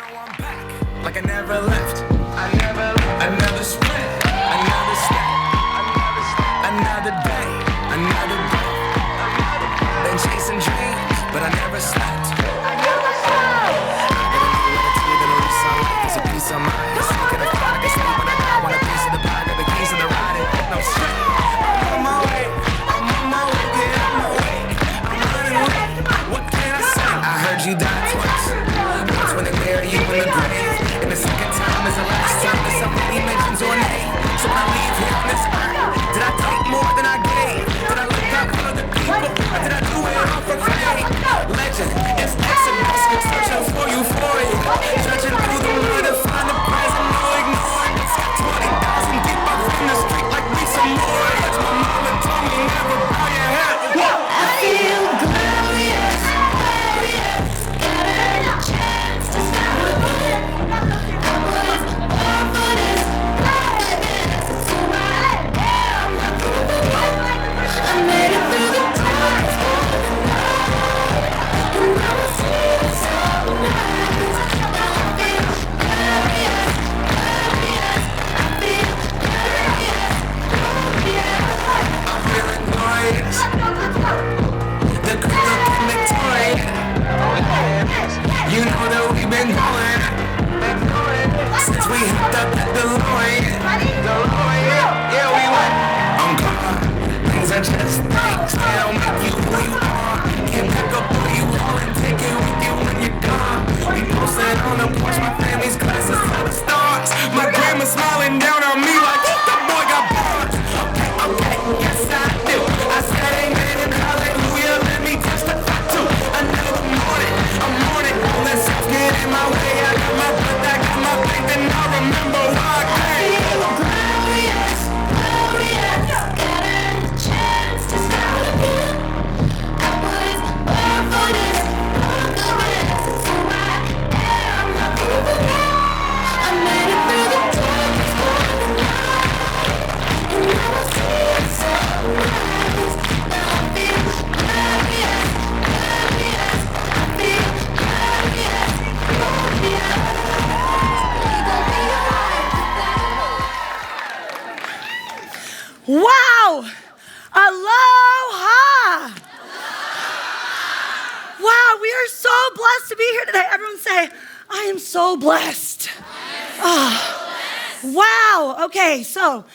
I'm back, like I never left. Another sprint, another step, another day, another breath. Been chasing dreams, but I never slept. I got a new attitude and a lease on life. It's a piece of mind. Can I find I can sleep when I die? Want a piece of the pie, got the keys to the ride. No stress. I'm on my way, get on my way. I'm running late. What can I say? I heard you die twice. Once when they bury you in the grave, and the second time is the last time that somebody mentions your name. So when I leave here on this earth, did I take more than I gave? Did I look out for the people, or did I do it all for fame? Legend, it's Exodus, searching for euphoria, searching through the mud to find the present, no ignoring. It's got 20,000 deep up in the street like me some more. My mama told me never bow your head. I feel glorious, got a chance to stop the bullet. I was born for this, it's who I am. I made it through the dark, and I will see the sunrise. I feel glorious, I feel glorious. I'm feeling glorious. The crew looking victorious. You know that we've been going since we hooked up at the DeLorean. Yeah, we went. I'm gone. Things are just things. They don't make you who you are. Can't pick up who you are and take it with you when you're gone. We posted on the porch, my family's glasses to the stars. My grandma smiling down on me like that boy got bars. Okay, yes I do. I said amen and hallelujah. Let me testify too. Another morning, I'm on it. Don't let self get in my way. I got my breath, I got my faith, and I remember why I came. Glorious, got a chance to stop the bullet. I was born for this, it's who I am. I made it through the darkest part of the night, and now I see the sunrise. Now I feel glorious, I feel glorious. Wow! Aloha! Wow, we are so blessed to be here today. Everyone say, I am so blessed. Wow, okay, so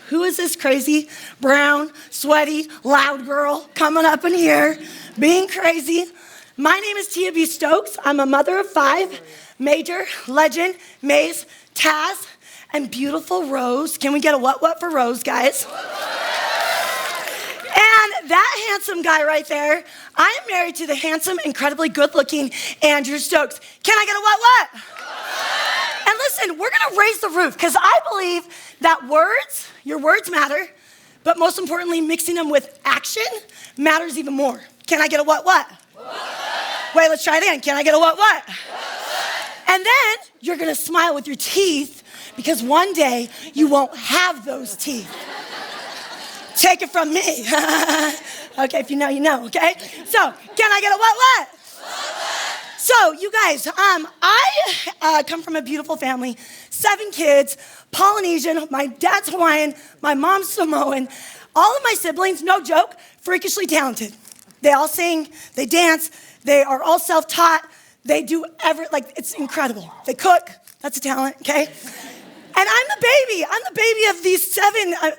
who is this crazy, brown, sweaty, loud girl coming up in here, being crazy? My name is Tia B. Stokes. I'm a mother of 5, Major, Legend, Maze, Taz, and beautiful Rose. Can we get a what for Rose, guys? And that handsome guy right there, I am married to the handsome, incredibly good-looking Andrew Stokes. Can I get a what? And listen, we're gonna raise the roof because I believe that your words matter, but most importantly, mixing them with action matters even more. Can I get a what? Wait, let's try it again. Can I get a what? And then you're gonna smile with your teeth because one day you won't have those teeth. Take it from me. Okay, if you know, you know, okay? So, can I get a what? So, you guys, I come from a beautiful family, 7 kids, Polynesian, my dad's Hawaiian, my mom's Samoan. All of my siblings, no joke, freakishly talented. They all sing, they dance, they are all self-taught, they do it's incredible. They cook, that's a talent, okay? And I'm the baby of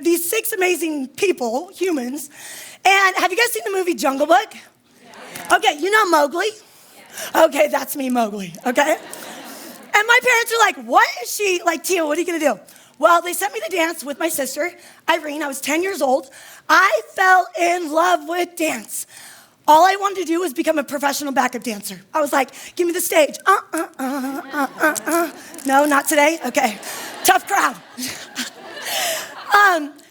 these 6 amazing people, humans. And have you guys seen the movie Jungle Book? Yeah. Okay, you know Mowgli? Yeah. Okay, that's me, Mowgli, okay? And my parents are like, what is she, like, Tia, what are you gonna do? Well, they sent me to dance with my sister, Irene. I was 10 years old. I fell in love with dance. All I wanted to do was become a professional backup dancer. I was like, give me the stage. No, not today? Okay. Tough crowd.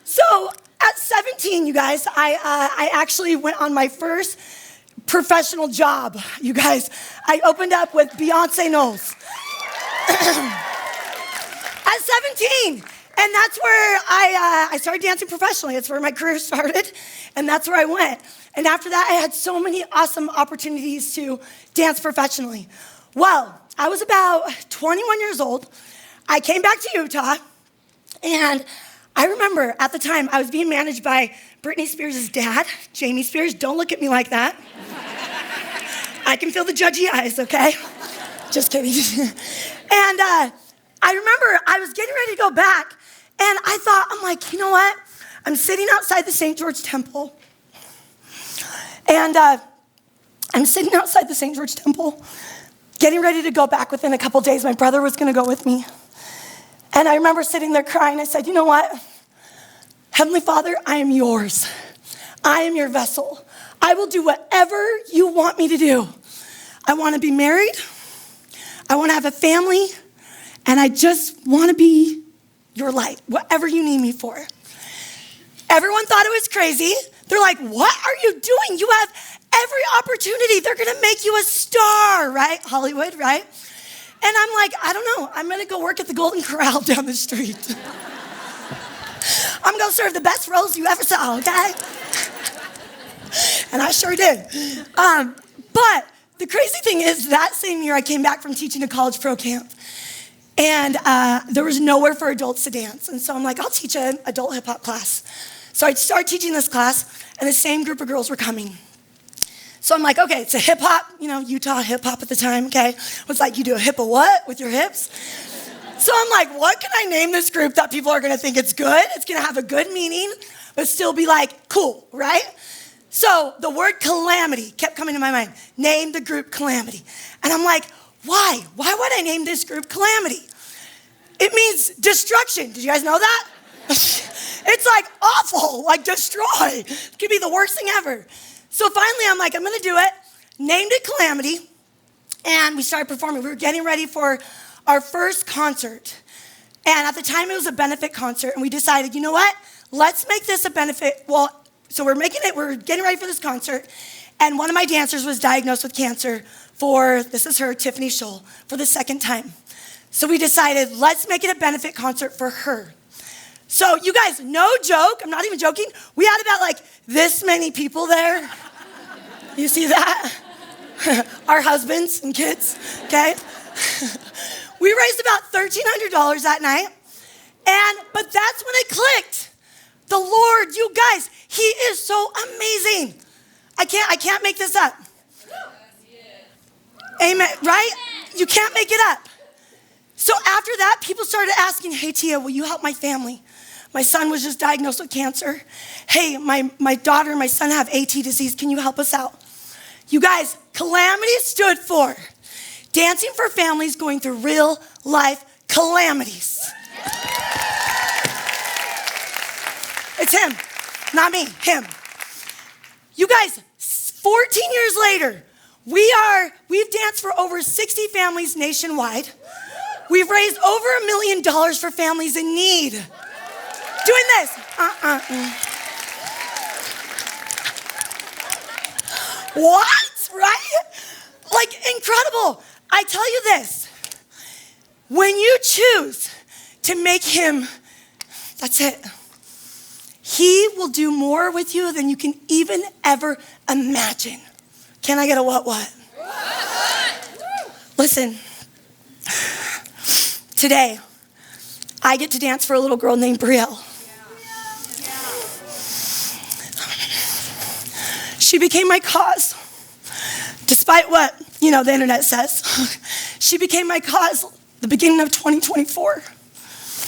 So at 17, you guys, I actually went on my first professional job, you guys. I opened up with Beyonce Knowles. At 17. And that's where I started dancing professionally. That's where my career started, and that's where I went. And after that, I had so many awesome opportunities to dance professionally. Well, I was about 21 years old. I came back to Utah, and I remember at the time I was being managed by Britney Spears' dad, Jamie Spears. Don't look at me like that. I can feel the judgy eyes, okay? Just kidding. And I remember I was getting ready to go back, and I thought, I'm like, you know what? I'm sitting outside the St. George Temple, and I'm sitting outside the St. George Temple, getting ready to go back within a couple days. My brother was gonna go with me. And I remember sitting there crying. I said, you know what? Heavenly Father, I am yours. I am your vessel. I will do whatever you want me to do. I wanna be married. I wanna have a family. And I just wanna be your light, whatever you need me for. Everyone thought it was crazy. They're like, what are you doing? You have every opportunity. They're gonna make you a star, right? Hollywood, right? And I'm like, I don't know. I'm gonna go work at the Golden Corral down the street. I'm gonna serve the best rolls you ever saw, okay? And I sure did. But the crazy thing is that same year I came back from teaching a college pro camp, and there was nowhere for adults to dance. And so I'm like, I'll teach an adult hip hop class. So I started teaching this class, and the same group of girls were coming. So I'm like, okay, it's a hip hop, Utah hip hop at the time, okay? It was like, you do a hip of what with your hips? So I'm like, what can I name this group that people are gonna think it's good? It's gonna have a good meaning, but still be like, cool, right? So the word calamity kept coming to my mind. Name the group Calamity. And I'm like, why? Why would I name this group Calamity? It means destruction. Did you guys know that? It's like awful, like destroy. It could be the worst thing ever. So finally, I'm like, I'm gonna do it. Named it Calamity, and we started performing. We were getting ready for our first concert. And at the time, it was a benefit concert, and we decided, you know what? Let's make this a benefit. Well, so we're getting ready for this concert, and one of my dancers was diagnosed with cancer this is her, Tiffany Scholl, for the second time. So we decided, let's make it a benefit concert for her. So you guys, no joke, I'm not even joking, we had about like this many people there. You see that? Our husbands and kids, okay? We raised about $1,300 that night, but that's when it clicked. The Lord, you guys, He is so amazing. I can't make this up. Amen, right? You can't make it up. So after that, people started asking, hey, Tia, will you help my family? My son was just diagnosed with cancer. Hey, my daughter and my son have AT disease. Can you help us out? You guys, Calamity stood for Dancing for Families Going Through Real Life Calamities. It's him, not me, him. You guys, 14 years later, we've danced for over 60 families nationwide. We've raised over $1 million for families in need. Doing this. What? Right? Like, incredible. I tell you this. When you choose to make Him, that's it. He will do more with you than you can even ever imagine. Can I get a what? Listen, today, I get to dance for a little girl named Brielle. She became my cause, despite what, the internet says. She became my cause the beginning of 2024.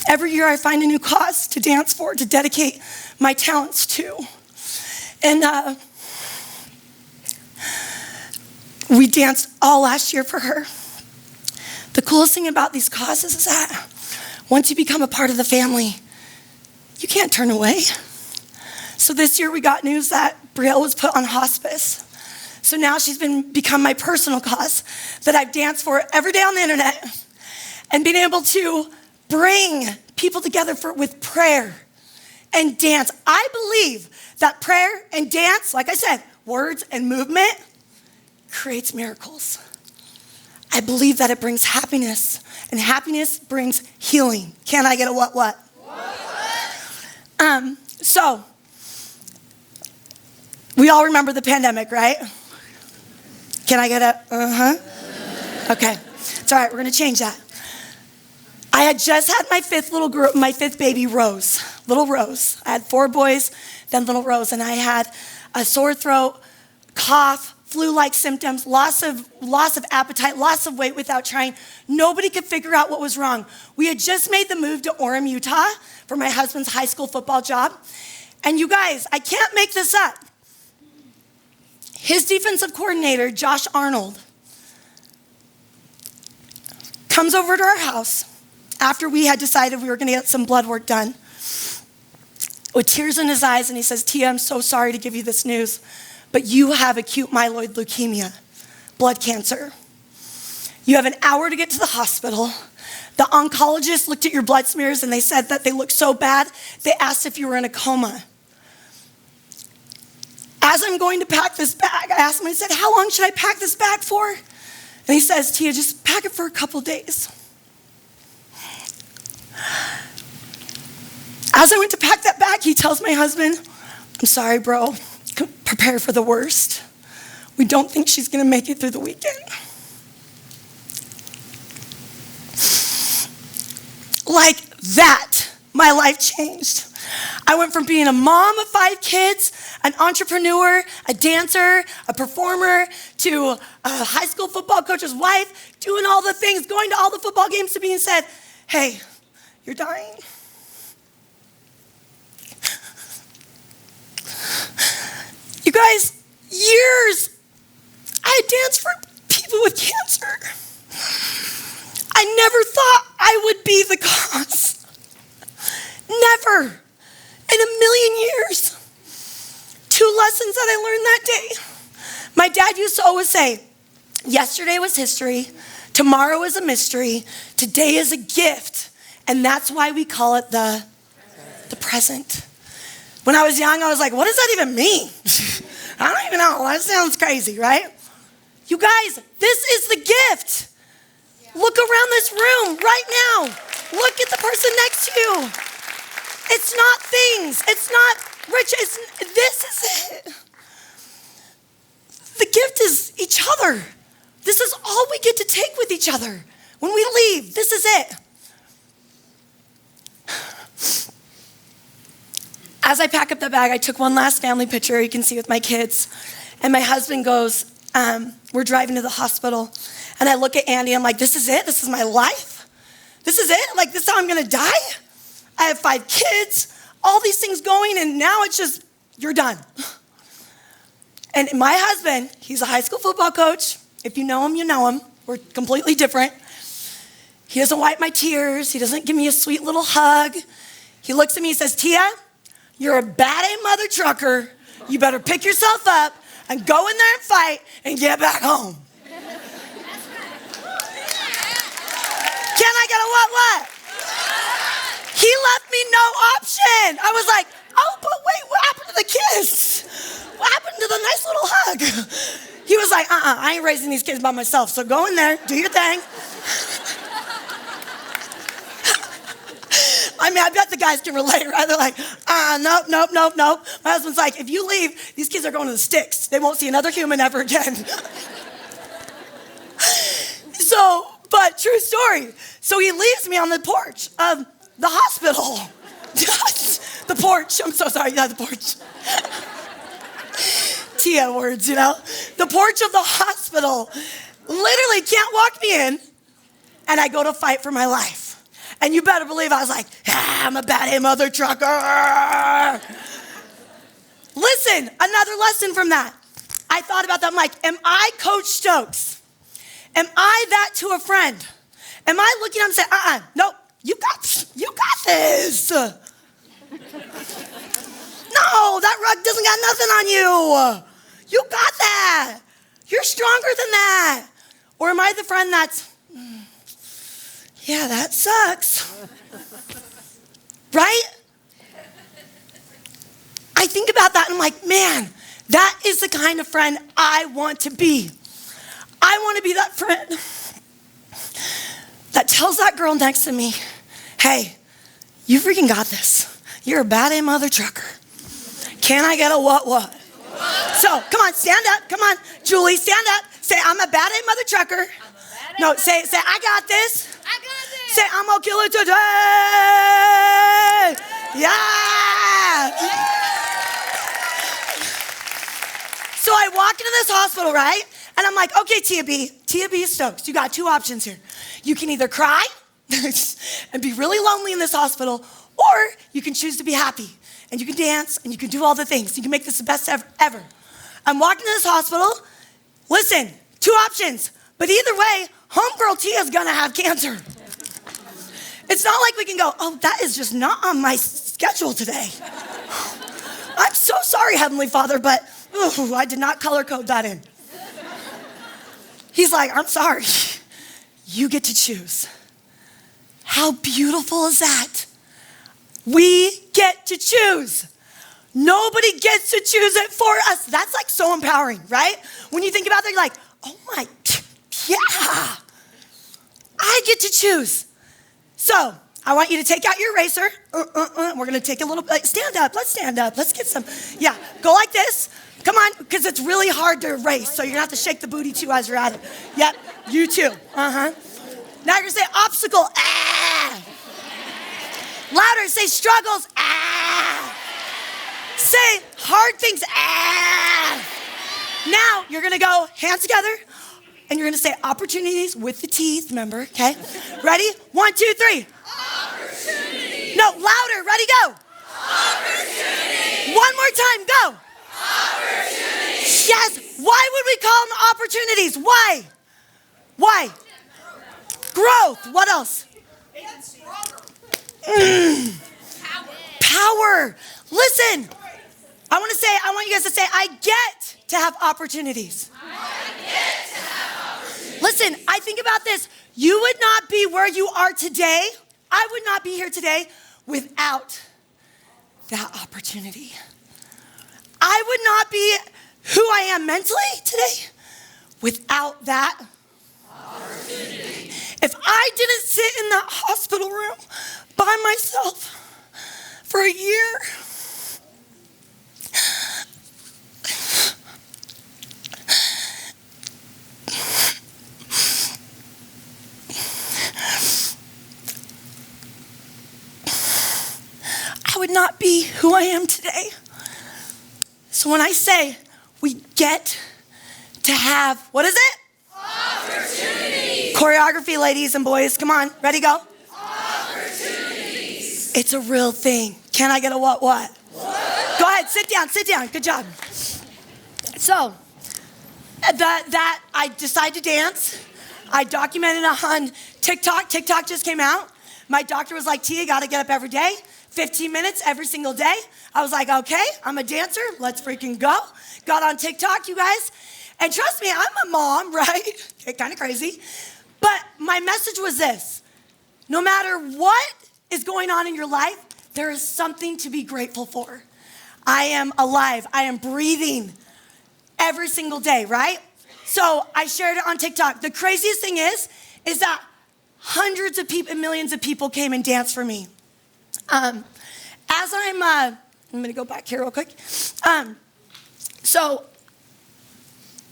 Every year I find a new cause to dance for, to dedicate my talents to. And we danced all last year for her. The coolest thing about these causes is that once you become a part of the family, you can't turn away. So this year we got news that Brielle was put on hospice. So now she's become my personal cause that I've danced for every day on the internet, and being able to bring people together with prayer and dance. I believe that prayer and dance, like I said, words and movement, creates miracles. I believe that it brings happiness, and happiness brings healing. Can I get a what? So, we all remember the pandemic, right? Can I get a Okay, it's all right, we're gonna change that. I had just had my fifth baby, Rose, little Rose. I had 4 boys, then little Rose, and I had a sore throat, cough, flu-like symptoms, loss of appetite, loss of weight without trying. Nobody could figure out what was wrong. We had just made the move to Orem, Utah for my husband's high school football job. And you guys, I can't make this up. His defensive coordinator, Josh Arnold, comes over to our house after we had decided we were gonna get some blood work done with tears in his eyes, and he says, Tia, I'm so sorry to give you this news, but you have acute myeloid leukemia, blood cancer. You have an hour to get to the hospital. The oncologist looked at your blood smears and they said that they looked so bad, they asked if you were in a coma. As I'm going to pack this bag, I asked him, I said, how long should I pack this bag for? And he says, Tia, just pack it for a couple days. As I went to pack that bag, he tells my husband, I'm sorry, bro, prepare for the worst. We don't think she's gonna make it through the weekend. Like that, my life changed. I went from being a mom of 5 kids, an entrepreneur, a dancer, a performer, to a high school football coach's wife, doing all the things, going to all the football games, to being said, hey, you're dying. You guys, years, I had danced for people with cancer. I never thought I would be the cause. Never in a million years. 2 lessons that I learned that day. My dad used to always say, yesterday was history, tomorrow is a mystery, today is a gift, and that's why we call it the present. When I was young, I was like, what does that even mean? I don't even know. That sounds crazy, right? You guys, this is the gift. Look around this room right now. Look at the person next to you. It's not things. It's not rich. This is it. The gift is each other. This is all we get to take with each other. When we leave, this is it. As I pack up the bag, I took one last family picture, you can see with my kids. And my husband goes, we're driving to the hospital. And I look at Andy, I'm like, this is it? This is my life? This is it? Like, this is how I'm gonna die? I have 5 kids, all these things going, and now it's just, you're done. And my husband, he's a high school football coach. If you know him, you know him. We're completely different. He doesn't wipe my tears. He doesn't give me a sweet little hug. He looks at me, he says, Tia, you're a bad A mother trucker. You better pick yourself up and go in there and fight and get back home. Can I get a what? He left me no option. I was like, oh, but wait, what happened to the kiss? What happened to the nice little hug? He was like, I ain't raising these kids by myself, so go in there, do your thing. I mean, I bet the guys can relate, right? They're like, nope. My husband's like, if you leave, these kids are going to the sticks. They won't see another human ever again. But true story. So he leaves me on the porch of the hospital. The porch, I'm so sorry, yeah, the porch. Tia words, you know? The porch of the hospital. Literally can't walk me in, and I go to fight for my life. And you better believe I was like, I'm a bad A mother trucker. Listen, another lesson from that. I thought about that. I'm like, am I Coach Stokes? Am I that to a friend? Am I looking at him and saying, nope, you got this. No, that rug doesn't got nothing on you. You got that. You're stronger than that. Or am I the friend that's, yeah, that sucks. Right? I think about that and I'm like, man, that is the kind of friend I want to be. I want to be that friend that tells that girl next to me, hey, you freaking got this. You're a bad A mother trucker. Can I get a what? So, come on, stand up. Come on, Julie, stand up. Say, I'm a bad A mother trucker. No, say, I got this. I got this. Say, I'm gonna kill it today. Yeah. So I walk into this hospital, right? And I'm like, okay, Tia B Stokes, you got two options here. You can either cry and be really lonely in this hospital, or you can choose to be happy. And you can dance, and you can do all the things. You can make this the best ever. I'm walking to this hospital. Listen, two options. But either way, homegirl Tia's gonna have cancer. It's not like we can go, oh, that is just not on my schedule today. I'm so sorry, Heavenly Father, but I did not color code that in. He's like, I'm sorry. You get to choose. How beautiful is that? We get to choose. Nobody gets to choose it for us. That's like so empowering, right? When you think about that, you're like, oh my, yeah. I get to choose. So I want you to take out your eraser. We're gonna take a little, stand up. Let's stand up. Let's get some, yeah. Go like this. Come on, because it's really hard to erase. So you're gonna have to shake the booty too as you're at it. Yep, you too. Now you're gonna say obstacle. Ah. Louder, say struggles. Ah. Say hard things. Ah. Now you're gonna go hands together and you're gonna say opportunities with the teeth, remember, okay? Ready? 1, 2, 3. Opportunity. No, louder, ready, go. Opportunity. One more time, go. Opportunity. Yes, why would we call them opportunities? Why? Why? Growth, what else? Power. Listen, I want you guys to say, I get to have opportunities. Listen, I think about this. You would not be where you are today. I would not be here today without that opportunity. I would not be who I am mentally today without that opportunity. If I didn't sit in that hospital room by myself for a year, I would not be who I am today. So when I say we get to have, what is it? Opportunities. Choreography, ladies and boys. Come on, ready, go. Opportunities. It's a real thing. Can I get a what? Go ahead, sit down. Good job. So, that I decided to dance. I documented it on TikTok. TikTok just came out. My doctor was like, Tia, you gotta get up every day, 15 minutes every single day. I was like, okay, I'm a dancer. Let's freaking go. Got on TikTok, you guys. And trust me, I'm a mom, right? Kind of crazy. But my message was this. No matter what is going on in your life, there is something to be grateful for. I am alive. I am breathing every single day, right? So I shared it on TikTok. The craziest thing is that hundreds of people and millions of people came and danced for me. I'm gonna go back here real quick. So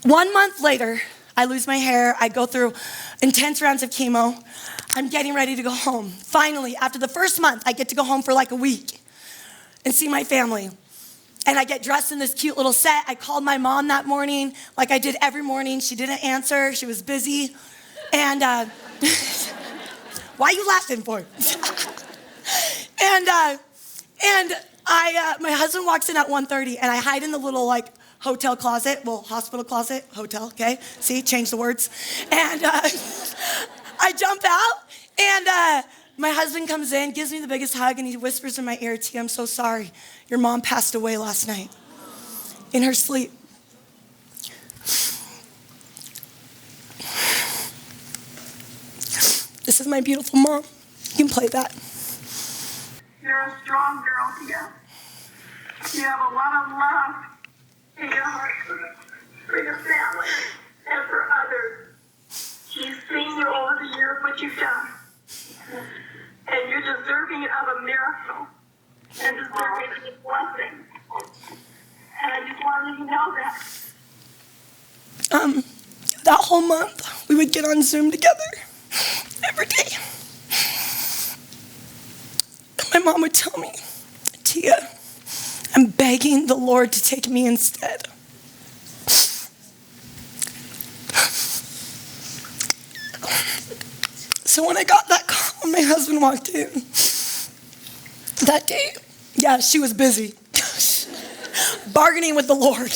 1 month later, I lose my hair. I go through intense rounds of chemo. I'm getting ready to go home. Finally, after the first month, I get to go home for like a week and see my family. And I get dressed in this cute little set. I called my mom that morning, like I did every morning. She didn't answer. She was busy. And why are you laughing for? My husband walks in at 1:30, and I hide in the little like hotel closet, well, hospital closet, hotel, okay? See, change the words. And I jump out, and my husband comes in, gives me the biggest hug, and he whispers in my ear, Tia, I'm so sorry. Your mom passed away last night in her sleep. This is my beautiful mom. You can play that. You're a strong girl, Tia. You have a lot of love in your heart for your family and for others. He's seen you over the years, what you've done. And you're deserving of a miracle and deserving of a blessing. And I just wanted you to know that. that whole month, we would get on Zoom together every day. And my mom would tell me, Tia, I'm begging the Lord to take me instead. So when I got that call, my husband walked in that day. Yeah, she was busy bargaining with the Lord.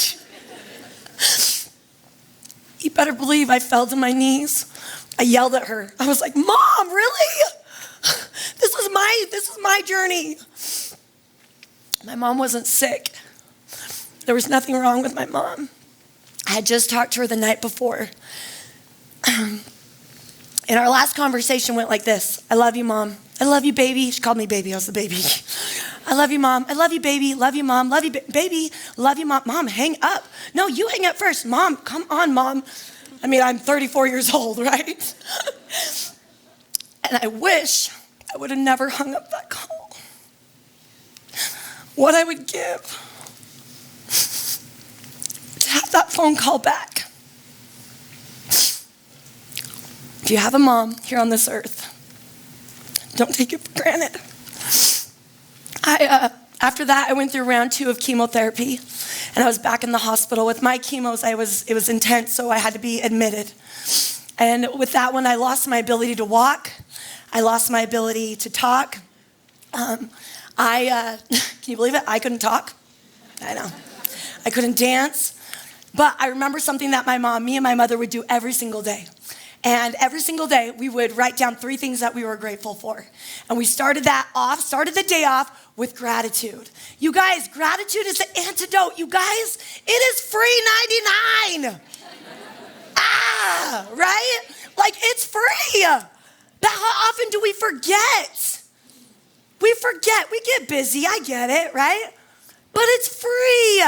You better believe I fell to my knees. I yelled at her. I was like, Mom, really? This is my journey. My mom wasn't sick. There was nothing wrong with my mom. I had just talked to her the night before. And our last conversation went like this. I love you, Mom. I love you, baby. She called me baby. I was the baby. I love you, Mom. I love you, baby. Love you, Mom. Love you, baby. Love you, Mom. Mom, hang up. No, you hang up first. Mom, come on, Mom. I mean, I'm 34 years old, right? And I wish I would have never hung up that call. What I would give to have that phone call back. If you have a mom here on this earth, don't take it for granted. After that, I went through round 2 of chemotherapy, and I was back in the hospital. With my chemos, it was intense, so I had to be admitted. And with that one, I lost my ability to walk. I lost my ability to talk. Can you believe it? I couldn't talk. I know. I couldn't dance. But I remember something that me and my mother would do every single day. And every single day, we would write down 3 things that we were grateful for. And we started the day off with gratitude. You guys, gratitude is the antidote. You guys, it is free 99. Right? Like, it's free. But how often do we forget? We forget. We get busy. I get it, right? But it's free.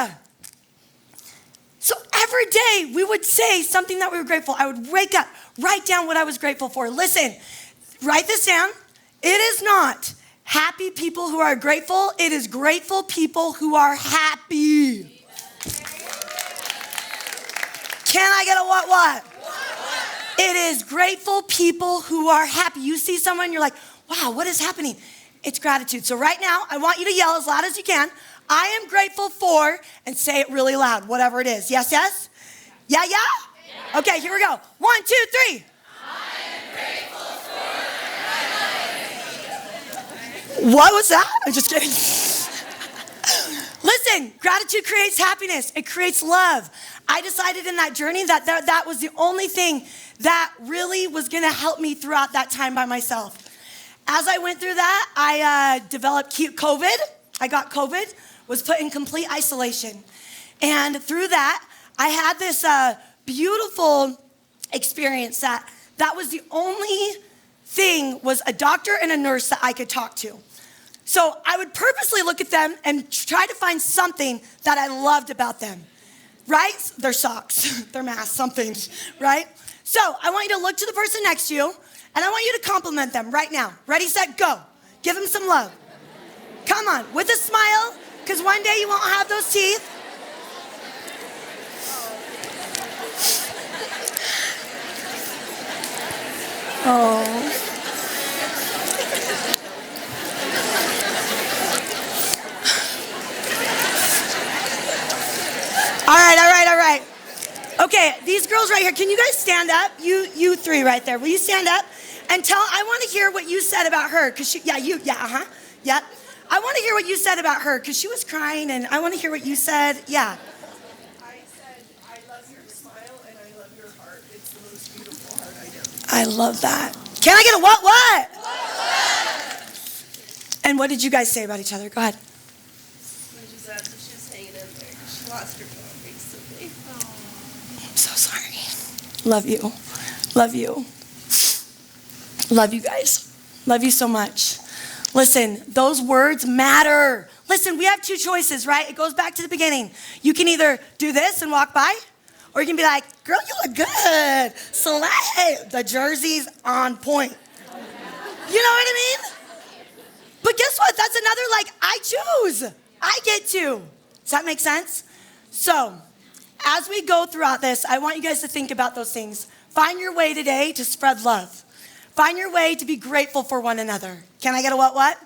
So every day we would say something that we were grateful. I would wake up, write down what I was grateful for. Listen, write this down. It is not happy people who are grateful. It is grateful people who are happy. Can I get a what? It is grateful people who are happy. You see someone, you're like, wow, what is happening? It's gratitude. So right now, I want you to yell as loud as you can. I am grateful for, and say it really loud, whatever it is. Yes, yes? Yeah, yeah? Yeah. Okay, here we go. 1, 2, 3. I am grateful for my life. What was that? I'm just kidding. Listen, gratitude creates happiness. It creates love. I decided in that journey that was the only thing that really was going to help me throughout that time by myself. As I went through that, I developed COVID. I got COVID, was put in complete isolation. And through that, I had this beautiful experience that was the only thing was a doctor and a nurse that I could talk to. So I would purposely look at them and try to find something that I loved about them, right? Their socks, their mask, something, right? So I want you to look to the person next to you, and I want you to compliment them right now. Ready, set, go. Give them some love. Come on, with a smile, because one day you won't have those teeth. Oh. All right. Okay, these girls right here, can you guys stand up? You 3 right there. Will you stand up and I want to hear what you said about her, because I want to hear what you said about her, because she was crying, and I want to hear what you said. Yeah. I said, I love your smile, and I love your heart. It's the most beautiful heart I know. I love that. Can I get a what? What? And what did you guys say about each other? Go ahead. When she said that she was hanging in there. She lost her phone recently. I'm so sorry. Love you. Love you. Love you guys. Love you so much. Listen, those words matter. Listen, we have 2 choices, right? It goes back to the beginning. You can either do this and walk by, or you can be like, girl, you look good. Slay. The jersey's on point. You know what I mean? But guess what? That's another, I choose. I get to. Does that make sense? So, as we go throughout this, I want you guys to think about those things. Find your way today to spread love. Find your way to be grateful for one another. Can I get a what?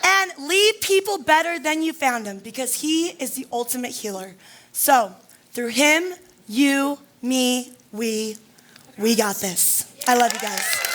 And leave people better than you found them, because he is the ultimate healer. So through him, you, me, we got this. I love you guys.